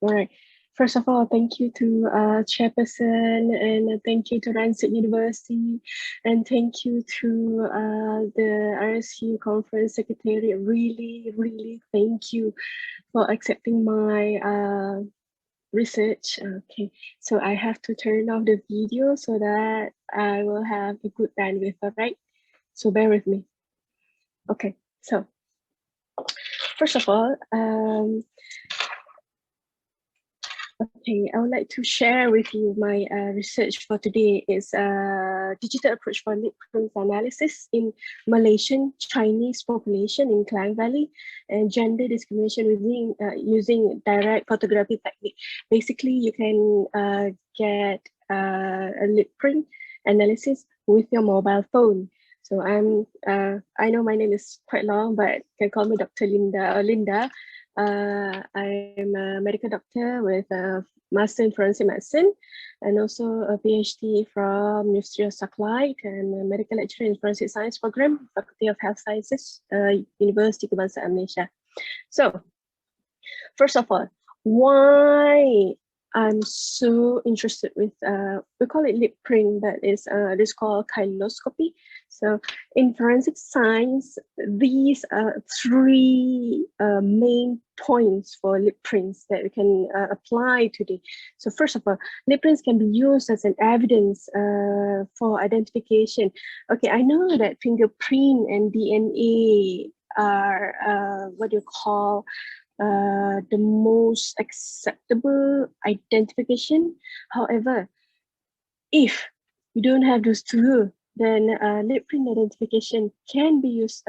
All right. First of all, thank you to Chairperson, and thank you to Rancid University, and thank you to the RSU Conference Secretary. Really, really thank you for accepting my research. Okay, so I have to turn off the video so that I will have a good bandwidth, all right? So bear with me. Okay, so first of all, okay, I would like to share with you my research for today is digital approach for lip print analysis in Malaysian Chinese population in Klang Valley and gender discrimination using direct photography technique. Basically, you can get a lip print analysis with your mobile phone. So I know my name is quite long, but you can call me Dr. Linda or Linda. I'm a medical doctor with a master in forensic medicine and also a PhD from University of Satellite and a medical lecturer in forensic science program, Faculty of Health Sciences, University Kebangsaan Malaysia. So, first of all, why I'm so interested with, we call it lip print, but it's called chyloscopy. So in forensic science, these are three main points for lip prints that we can apply today. So first of all, lip prints can be used as an evidence for identification. Okay, I know that fingerprint and DNA are what you call the most acceptable identification. However, if you don't have those two, then lip print identification can be used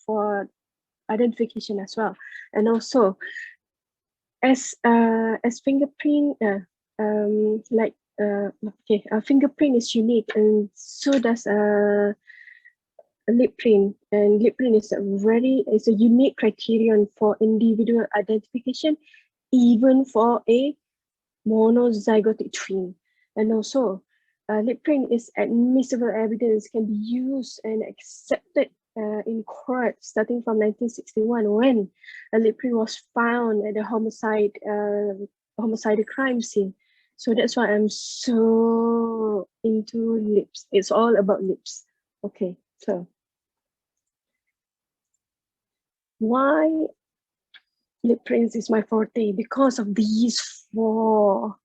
for identification as well. And also, as fingerprint, fingerprint is unique, and so does a lip print, and lip print is a unique criterion for individual identification, even for a monozygotic twin. And also, lip print is admissible evidence, can be used and accepted in court starting from 1961 when a lip print was found at the homicide crime scene. So that's why I'm so into lips. It's all about lips. Okay, so why lip prints is my forte? Because of these four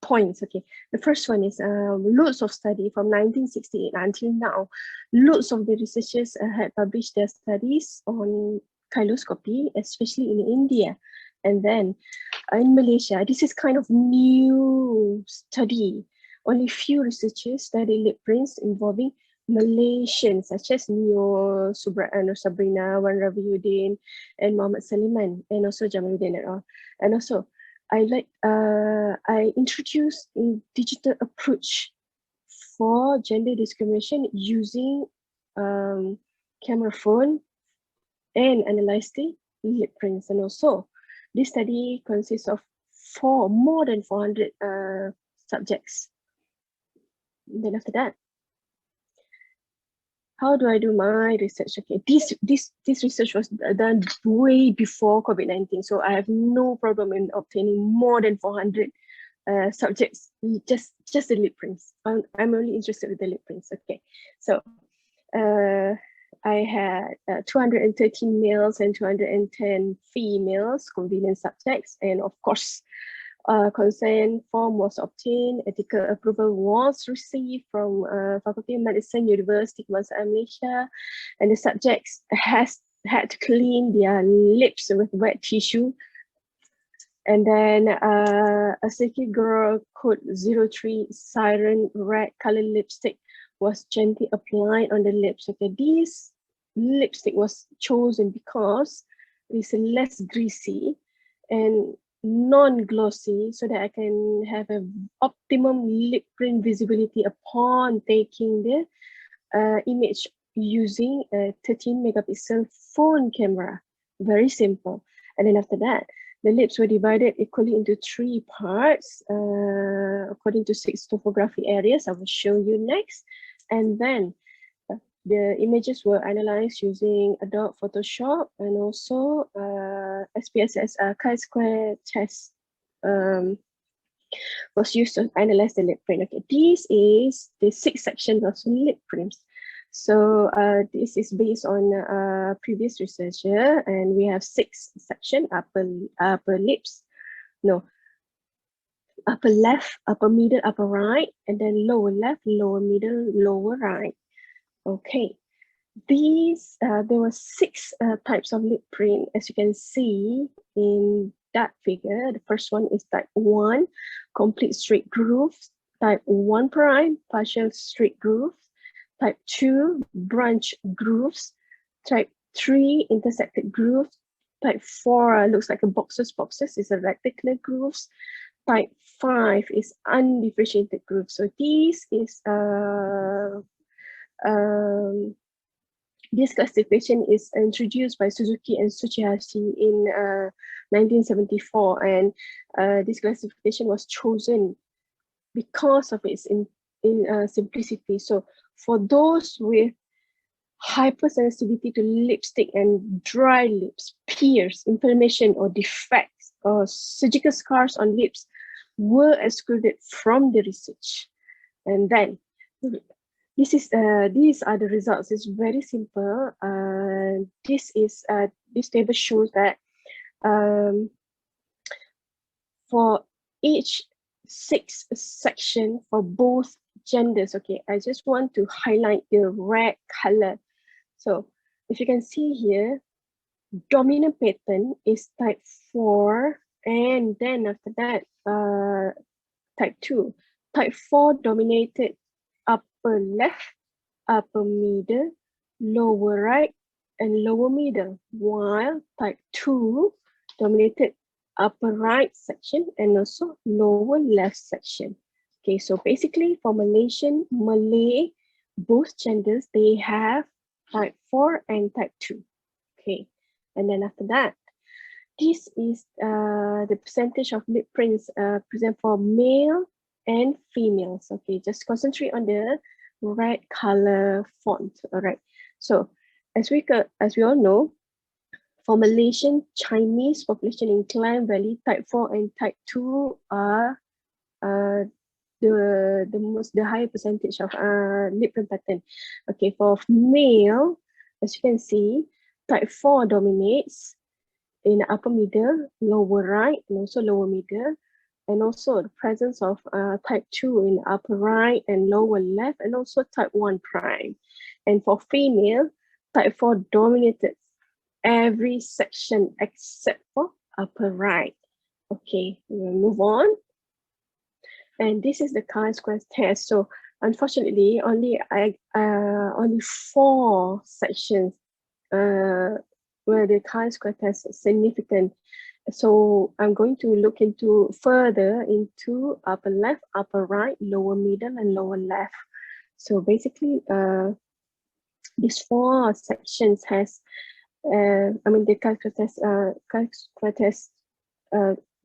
points. Okay, the first one is loads of study from 1968 until now. Loads of the researchers had published their studies on chyloscopy, especially in India. And then in Malaysia, this is kind of new study. Only few researchers study lip prints involving Malaysians such as Noor, Sabrina, Wan Raviuddin, and Muhammad Saliman, and also Jamaluddin et al. And also, I introduced a digital approach for gender discrimination using camera phone and analyzed the lip prints. And also, this study consists of more than 400 subjects. Then after that, how do I do my research? Okay, this research was done way before COVID-19, so I have no problem in obtaining more than 400 subjects, just the lip prints. I'm only interested in the lip prints. Okay, so I had 213 males and 210 females, convenient subjects, and of course, consent form was obtained, ethical approval was received from Faculty of Medicine, University Kebangsaan Malaysia, and the subjects had to clean their lips with wet tissue. And then a Silky Girl Code 03 Siren Red Color Lipstick was gently applied on the lips. Okay, this lipstick was chosen because it's less greasy and non-glossy, so that I can have an optimum lip print visibility upon taking the image using a 13 megapixel phone camera. Very simple. And then after that, the lips were divided equally into 3 parts according to 6 topography areas. I will show you next. And then The images were analyzed using Adobe Photoshop and also SPSS chi-square test was used to analyze the lip print. Okay, this is the 6 sections of lip prints. So this is based on previous researcher, and we have 6 sections: upper lips, no, upper left, upper middle, upper right, and then lower left, lower middle, lower right. Okay, these there were 6 types of lip print, as you can see in that figure. The first one is type 1, complete straight grooves. Type 1 prime, partial straight grooves. Type 2, branch grooves. Type 3, intersected grooves. Type 4 looks like a boxes, is a rectangular grooves. Type 5 is undifferentiated grooves. So this is this classification is introduced by Suzuki and Tsuchihashi in 1974, and this classification was chosen because of its simplicity. So for those with hypersensitivity to lipstick and dry lips, peels, inflammation or defects, or surgical scars on lips were excluded from the research. And then these are the results. It's very simple. This table shows that for each 6 section for both genders. Okay, I just want to highlight the red color. So if you can see here, dominant pattern is type 4, and then after that, type 2. Type 4 dominated upper left, upper middle, lower right, and lower middle, while type 2 dominated upper right section and also lower left section. Okay, so basically for Malay, both genders, they have type 4 and type 2. Okay, and then after that, this is the percentage of lip prints present for male and females. Okay, just concentrate on the red color font. All right. So as we all know, for Malaysian Chinese population in Klang Valley, type 4 and type 2 are the higher percentage of lip print pattern. Okay, for male, as you can see, type 4 dominates in the upper middle, lower right, and also lower middle, and also the presence of type 2 in the upper right and lower left, and also type 1 prime. And for female, type 4 dominated every section except for upper right. Okay, we'll move on. And this is the chi-square test. So unfortunately, only 4 sections where the chi-square test is significant. So I'm going to look further into upper left, upper right, lower middle, and lower left. So basically, these 4 sections has, the chi-square test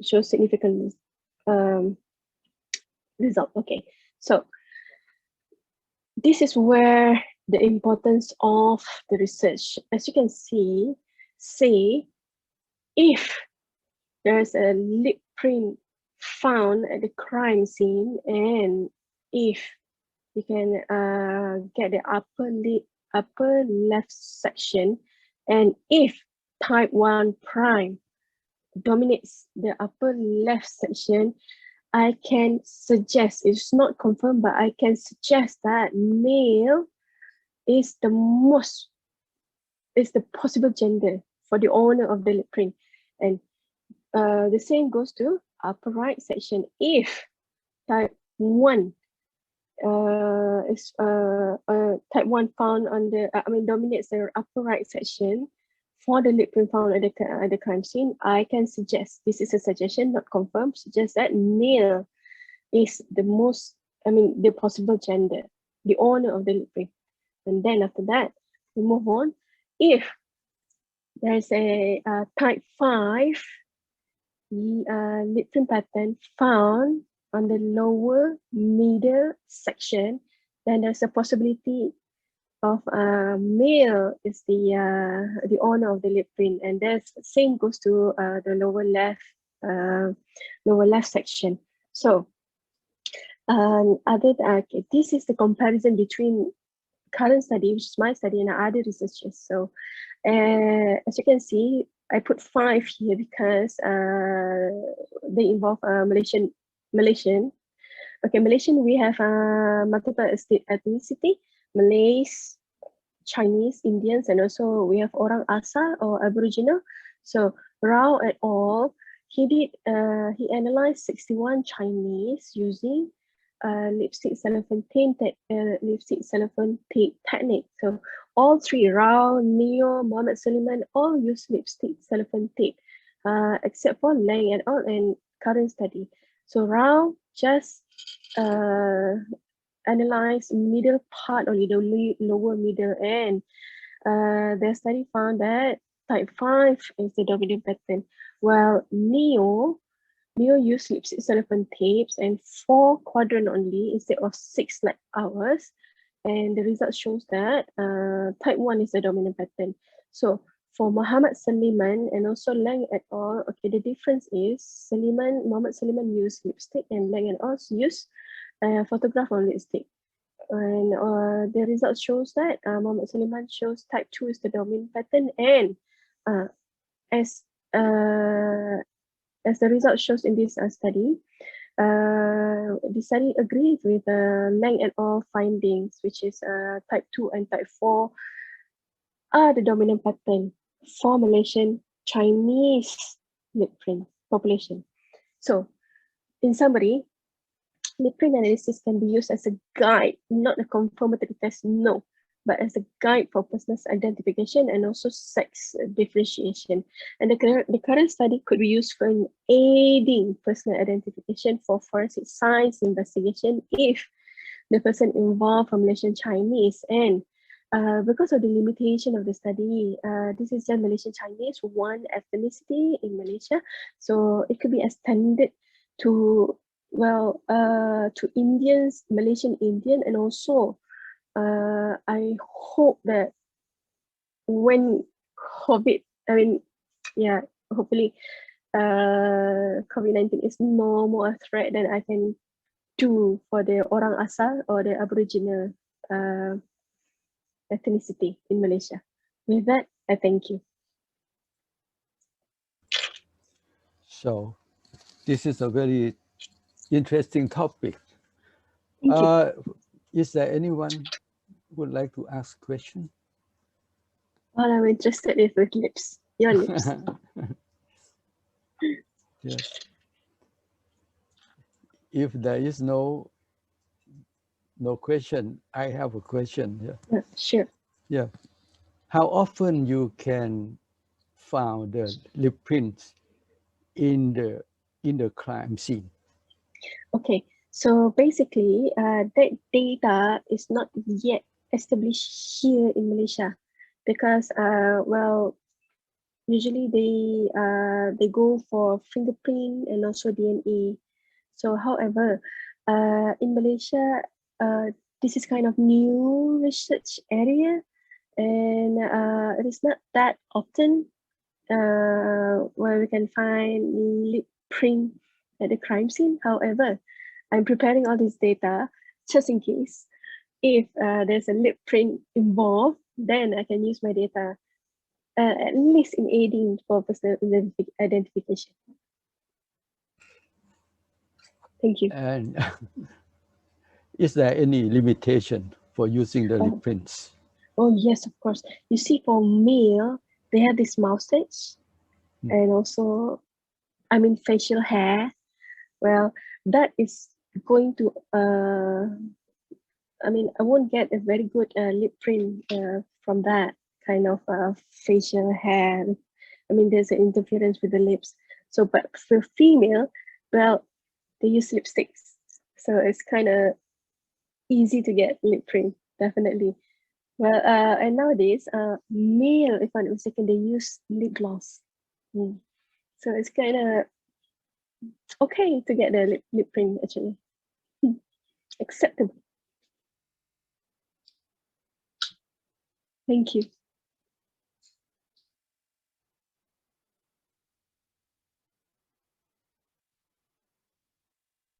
shows significant result. Okay, so this is where the importance of the research. As you can see, say if there's a lip print found at the crime scene, and if you can get the upper left section, and if type 1 prime dominates the upper left section, I can suggest, it's not confirmed, but I can suggest that male is the possible gender for the owner of the lip print. And the same goes to upper right section. If type 1 is type 1 found on the dominates the upper right section for the lip print found at the crime scene, I can suggest, this is a suggestion, not confirmed, suggest that male is the possible gender, the owner of the lip print. And then after that, we move on. If there's a type 5 lip print pattern found on the lower middle section, then there's a possibility of male is the owner of the lip print, and the same goes to the lower left section. So okay, this is the comparison between current study, which is my study, and other researchers. So as you can see, I put 5 here because they involve Malaysian. Okay, Malaysian, we have multiple ethnicity, Malays, Chinese, Indians, and also we have Orang Asal or Aboriginal. So Rao et al. He analyzed 61 Chinese using lipstick cellophane tape technique. So all three, Rao, Neo, Mohammed Suleiman, all use lipstick cellophane tape, except for Lang et al. And current study. So Rao just analyze middle part, only the lower middle end. Their study found that type 5 is the dominant pattern, while Neo used lipstick cellophane tapes and 4 quadrant only instead of 6 like ours. And the result shows that type 1 is the dominant pattern. So for Muhammad Suleiman and also Lang et al., okay, the difference is Muhammad Suleiman used lipstick and Lang et al. Used photograph on lipstick. And the result shows that Muhammad Suleiman shows type 2 is the dominant pattern, and as the result shows in this study, the study agrees with Lang et al. Findings, which is type 2 and type 4 are the dominant pattern for Malaysian Chinese lip print population. So, in summary, lip print analysis can be used as a guide, not a confirmatory test, no, but as a guide for personal identification and also sex differentiation. And the current study could be used for aiding personal identification for forensic science investigation if the person involved from Malaysian Chinese. And because of the limitation of the study, this is just Malaysian Chinese, one ethnicity in Malaysia. So it could be extended to, well, to Indians, Malaysian Indian, and also I hope that when COVID, hopefully COVID-19 is no more a threat, then I can do for the Orang Asal or the Aboriginal ethnicity in Malaysia. With that, I thank you. So this is a very interesting topic. Is there anyone who would like to ask a question? All I'm interested is with lips, your lips. Yes. If there is no question, I have a question. Yeah, sure. Yeah. How often you can find the lip prints in the crime scene? Okay, so basically, that data is not yet established here in Malaysia because, well, usually they go for fingerprint and also DNA. So, however, in Malaysia, this is kind of new research area, and it is not that often where we can find lip print at the crime scene. However, I'm preparing all this data just in case if there's a lip print involved, then I can use my data at least in aiding for personal identification. Thank you. And is there any limitation for using the lip prints? Oh yes, of course. You see, for male, they have this mustache, and also, I mean, facial hair. Well, that is going to I mean, I won't get a very good lip print from that kind of facial hair. I mean, there's an interference with the lips. So, but for female, well, they use lipsticks. So it's kind of easy to get lip print, definitely. Well, and nowadays, male, if I'm not mistaken, they use lip gloss. So it's kind of okay to get the lip print, actually. Acceptable. Thank you.